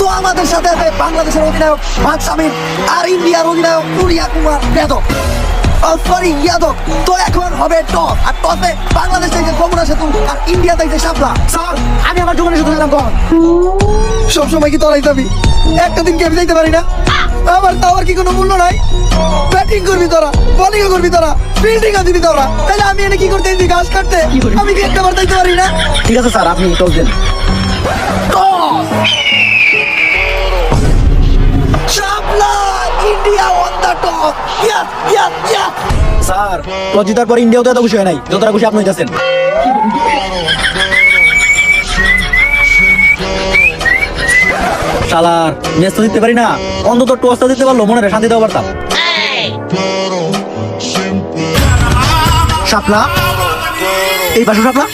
তো আমাদের সাথে আছে বাংলাদেশের অধিনায়ক মাহমুদ শামিম আর ইন্ডিয়ার অধিনায়ক সূর্যা কুমার যাদব। সরি যাদব। তো এখন হবে টস, আর টসে বাংলাদেশ থেকে যমুনা সেতু আর ইন্ডিয়া থেকে শাপলা। স্যার আমি আমার যমুনা সেতু গেলাম কখন? সবসময় কি তোরাই যাবি? একটা দিন গেমে যাইতে পারি না? আমার তাওয়ার কি কোনো মূল্য নাই? ব্যাটিং করবি তোরা, বোলিং করবি তোরা, ফিল্ডিং দিবি তোরা, তাহলে আমি এনে কি করতে এসেছি? ঘাস কাটতে? আমি কি একটা বার যাইতে পারি না? ঠিক আছে স্যার, আপনি টস দেন। Shapla India won the toss. Yes yes yes. Sir toss জিতার পর ইন্ডিয়াও তো এত খুশি হয় নাই যতটা খুশি আপনি হইতাছেন। শালার ম্যাচ তো জিততে পারি না, অন্তত টসটা দিতে পারলো মনে শান্তি দেওয়া পারতাম। শাপলা এই পাশে শাপলা